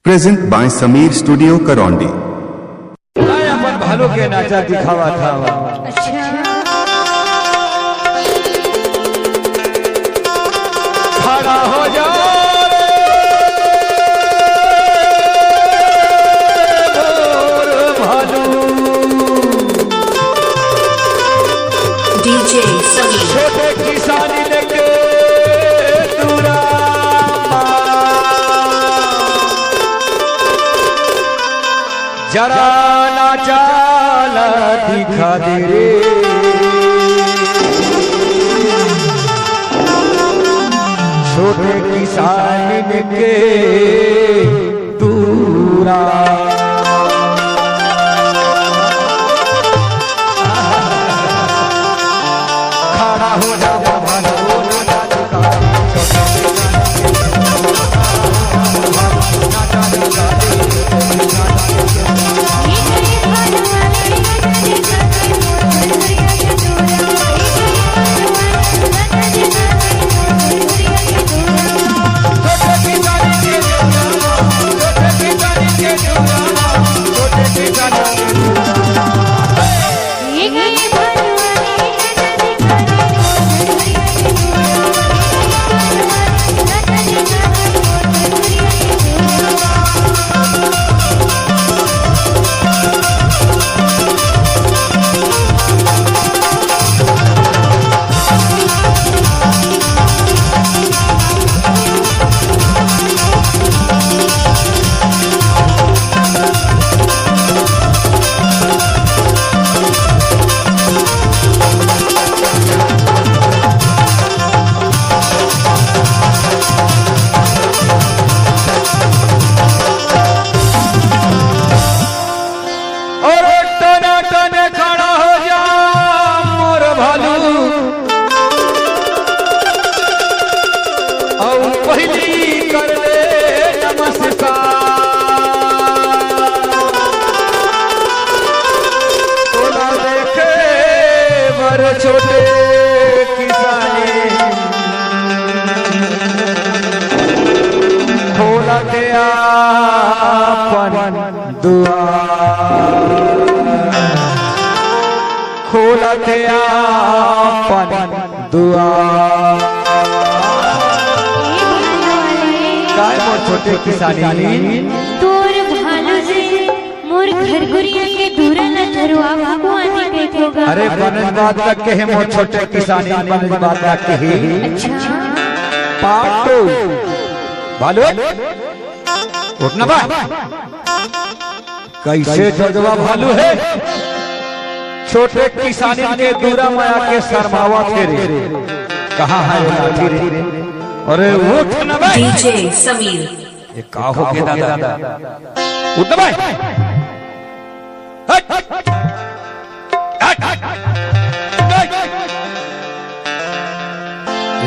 Present by Sameer studio Karaundi. अपन भालो के नाचा दिखावा था। खड़ा हो जा डीजे समीर छोटे किसानी लेके दूरा जरा नाचा दिखा दे रे छोटे किसान के दूरा खड़ा हो जा छोटे किसानी खोला के आपन दुआर खोला के आपन दुआर काय मोर छोटे किसानी तोर भालो से मोर घर गुरिया के दूरा न धरवा भगवान के होगा। अरे बनज बात तक के मोर छोटे किसानी बनज बात तक के अच्छा पाटो भालो उठना बा कैसे जजवा भालू है छोटे किसानी के दूरा माया के शर्मावा थे रे कहाँ है वो लाठी रे अरे उठना बा डीजे समीर ये का हो के दादा उठना बा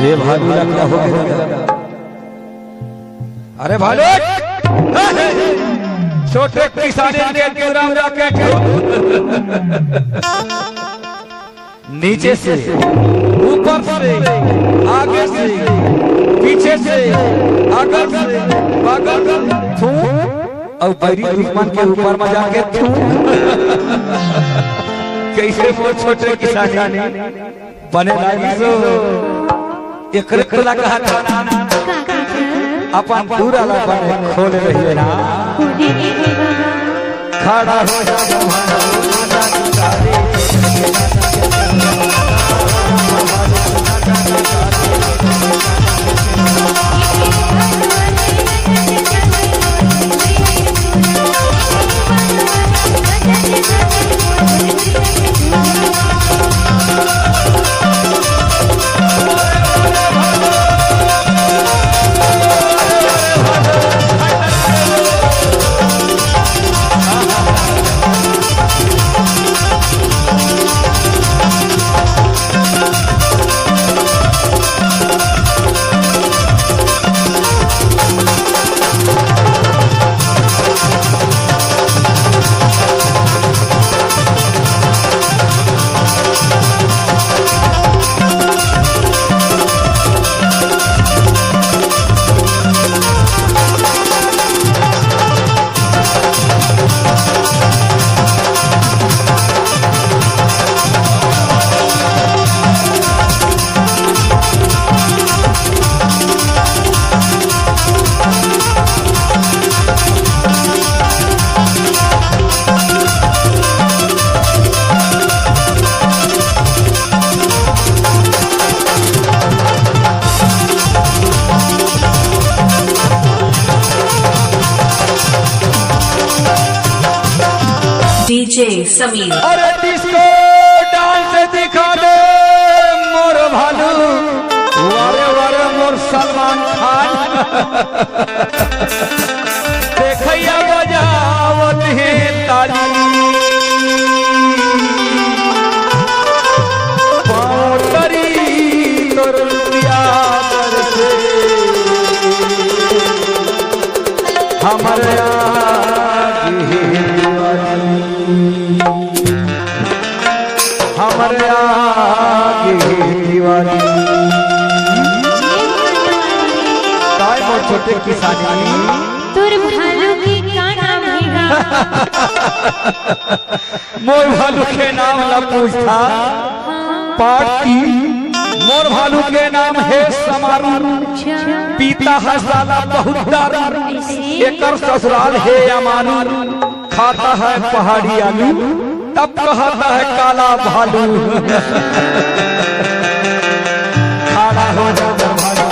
ये भालू लगता हो गया। अरे भालू छोटे किसानी के दूराम जाके नीचे से ऊपर से आगे से पीछे से अगल से बगल थू और बैरी दुश्मन के ऊपर में जाके थू कैसे वो छोटे किसानी बने लागी सो एक रखला कहा अपन पूरा ला बने खोल रही है ना खड़ा हो जा डीजे समीर। अरे डिस्को डांस दिखा दे मोर भालू, वारे वारे मोर सलमान खान। देखैया बजावत है ताली, पाँवरी तोर प्यार से हमारे आगे हमारे आगे दीवानी। काय मोर छोटे किसानी तोर भालू की का नाम हैगा? मोर भालू के नाम ला पूछा पार्टी। मोर भालू के नाम है समारू, पीता है साला बहुत दारू, एकर ससुराल है अमानू, खाता है पहाड़ी आलू, तब कहता है काला भालू। खाना हो जाता भालू।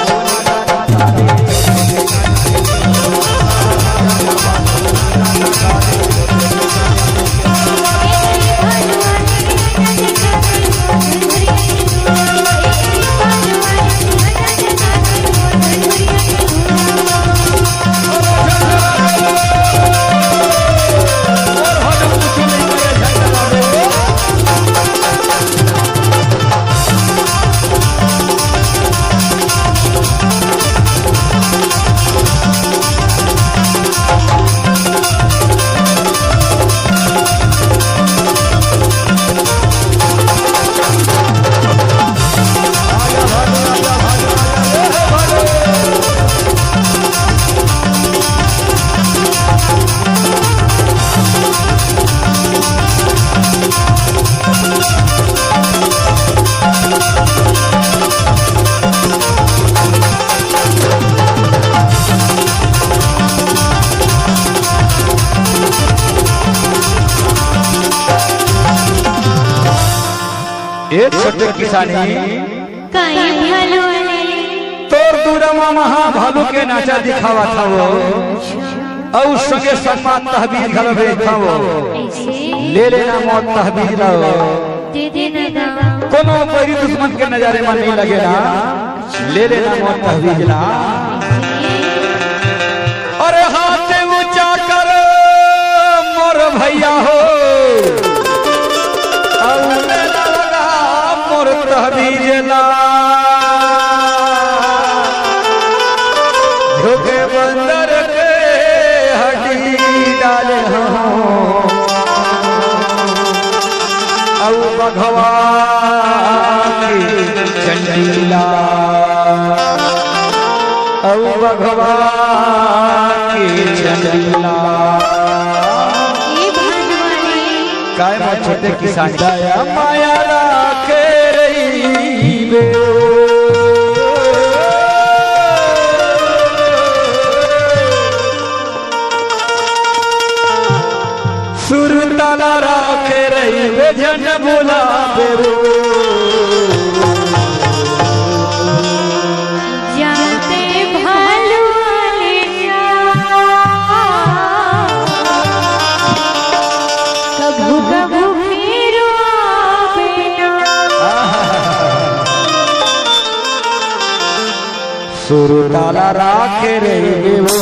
एक छोटे किसानी काहे भालू वाले तोर दूरमा महा भालू के नाचा दिखावा था वो, और संगे सपा तहबीज घर बैठा वो। ले लेना मौत तहबीज लाओ, दे देना दाम। कोनो कोई दुश्मन के नजारे में नहीं लगेगा। ले लेना मौत तहबीज ला। अरे हाथ ऊंचा कर मोर भैया हो, मोर तहबीज ला। झोंके बंदर के हड्डी डाले हूँ, औ बघवा की चंडीला, औ बघवा की चंडीला। ये भालू वाले काय मैं छोटे किसान दया माया राखे रही बे। सुर ताला राखे रही बे, जन बोला बेरो। जानते भालू वाले कभू कभू फिर आवेला। सुर ताला राखे रही वो,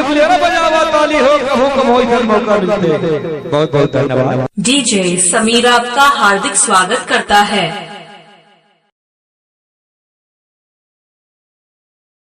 प्लेयर बजावा ताली हो कहो कहो इधर मौका मिलते। बहुत बहुत धन्यवाद। डीजे समीर आपका हार्दिक स्वागत करता है।